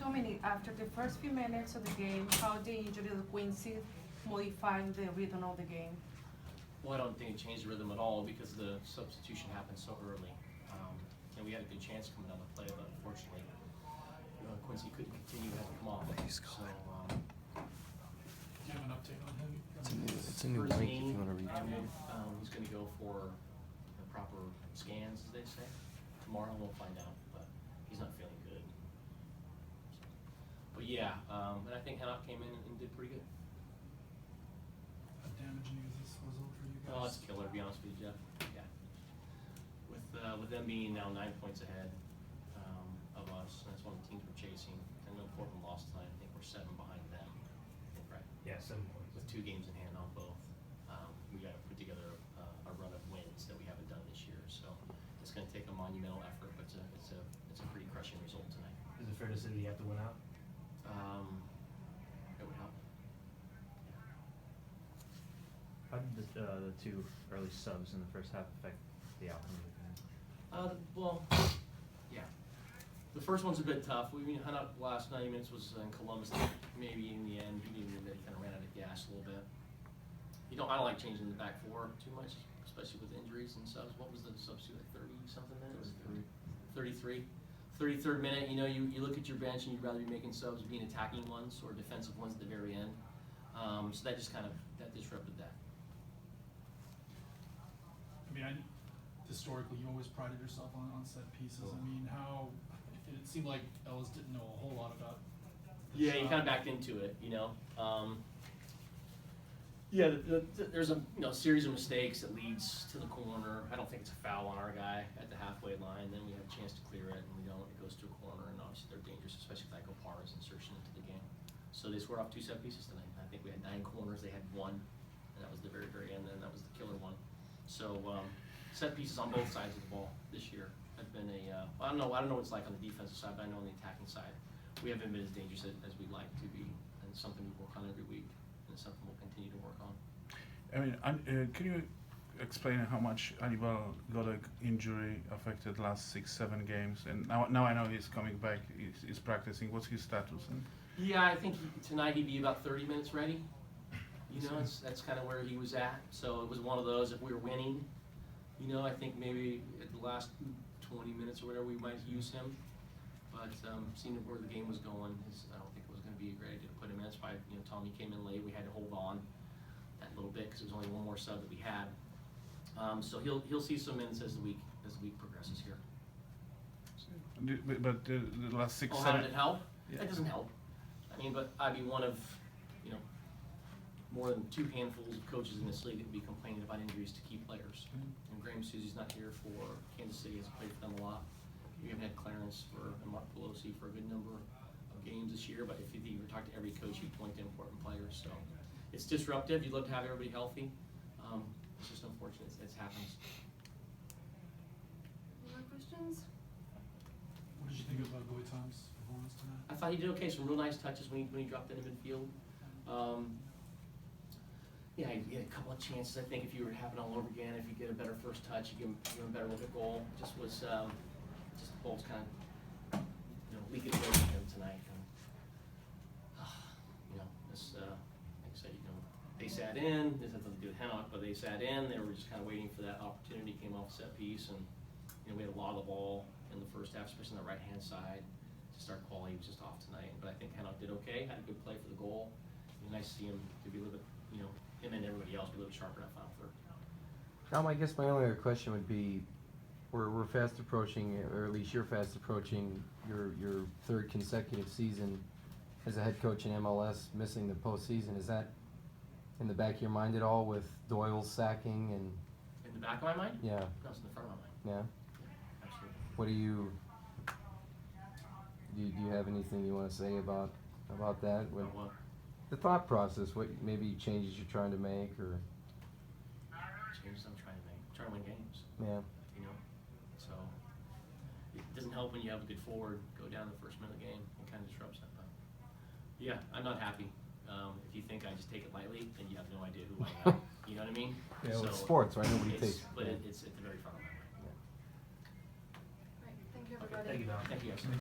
Dominic, after the first few minutes of the game, how the injury of Quincy modifying the rhythm of the game? Well, I don't think it changed the rhythm at all because the substitution happened so early. And we had a good chance coming down the play, but unfortunately, Quincy couldn't continue to have him come off. So, Do you have an update on him? It's a new first link if knee, you want to read and it. he's going to go for the proper scans, as they say. Tomorrow we'll find out, but he's not feeling good. But yeah, and I think Hanok came in and did pretty good. How damaging is this result for you guys? Oh, it's killer, to be honest with you, Jeff. Yeah. With them being now 9 points ahead of us, and that's one of the teams we're chasing. I know Portland lost tonight. I think we're 7 behind them. I think, right? Yeah, 7 points. With 2 games in hand on both. We got to put together a run of wins that we haven't done this year. So it's going to take a monumental effort, but it's a pretty crushing result tonight. Is it fair to say that you have to win out? It would help. How did the 2 early subs in the first half affect the outcome of the game? Well, yeah. The first one's a bit tough. Hanok last 90 minutes was in Columbus. Maybe in the end, he kind of ran out of gas a little bit. I don't like changing the back 4 too much, especially with injuries and subs. What was the substitute, like 30-something minutes? 33. 33rd minute, you look at your bench and you'd rather be making subs being attacking ones or defensive ones at the very end. So that just that disrupted that. I mean, historically, you always prided yourself on set pieces. I mean, it seemed like Ellis didn't know a whole lot about the Yeah, shot. you kind of backed into it, Yeah, there's a series of mistakes that leads to the corner. I don't think it's a foul on our guy at the halfway line. Then we have a chance to clear it, and we don't. It goes to a corner, and obviously they're dangerous, especially if that Parra's insertion into the game. So they scored off 2 set pieces tonight. I think we had 9 corners. They had 1, and that was the very, very end. And that was the killer one. So set pieces on both sides of the ball this year have been I don't know what it's like on the defensive side, but I know on the attacking side, we haven't been as dangerous as we'd like to be, and it's something we work on every week, and it's something we'll continue to work on. I mean, can you explain how much Anibal Godek injury affected last 6-7 games? And now I know he's coming back, he's practicing. What's his status? Yeah, I think tonight he'd be about 30 minutes ready. That's kind of where he was at. So it was one of those, if we were winning, I think maybe at the last 20 minutes or whatever, we might use him. But seeing where the game was going, I don't think it was going to be a great idea to put him in. That's why, Tommy came in late. We had to hold on that little bit because there was only one more sub that we had. So he'll see some minutes as the week progresses here. But the last 6-7. How did it help? Yeah. That doesn't help. I mean, but I'd be one of, more than 2 handfuls of coaches in this league that would be complaining about injuries to key players. And Graham Susie's not here for Kansas City, has played for them a lot. We haven't had Clarence and Mark Pelosi for a good number of games this year, but if you were to talk to every coach, you'd point to important players. So it's disruptive. You'd love to have everybody healthy. It's just unfortunate. It happens. Any more questions? What did you think about Goitom's performance tonight? I thought he did okay. Some real nice touches when he dropped into midfield. Yeah, he had a couple of chances. I think if you were to happen all over again, if you get a better first touch, you give him a better look at goal. Just was just the ball's kind of leaking away from him tonight. And, this like I said, they sat in. This has nothing to do with Hanok, but they sat in. They were just kind of waiting for that opportunity. Came off set piece, and we had a lot of the ball in the first half, especially on the right hand side. Just our quality was just off tonight. But I think Hanok did okay. Had a good play for the goal. It was nice to see him to be a little bit, him and everybody else be a little sharper in that final third. I guess my only other question would be, we're fast approaching, or at least you're fast approaching your 3rd consecutive season as a head coach in MLS, missing the postseason. Is that in the back of your mind at all with Doyle's sacking and? In the back of my mind? Yeah. No, it's in the front of my mind. Yeah. Absolutely. What do you have anything you want to say about that? Well, The thought process, what maybe changes you're trying to make, or changes I'm trying to make. I'm trying to win games. yeah. So it doesn't help when you have a good forward go down the first minute of the game. It kind of disrupts that. But yeah, I'm not happy. If you think I just take it lightly, then you have no idea who I am. You know what I mean? Yeah, so well, it's sports, right? Nobody takes. But Yeah. it's at the very front of my mind. Right, thank you everybody. Thank you, Val. Thank you, guys.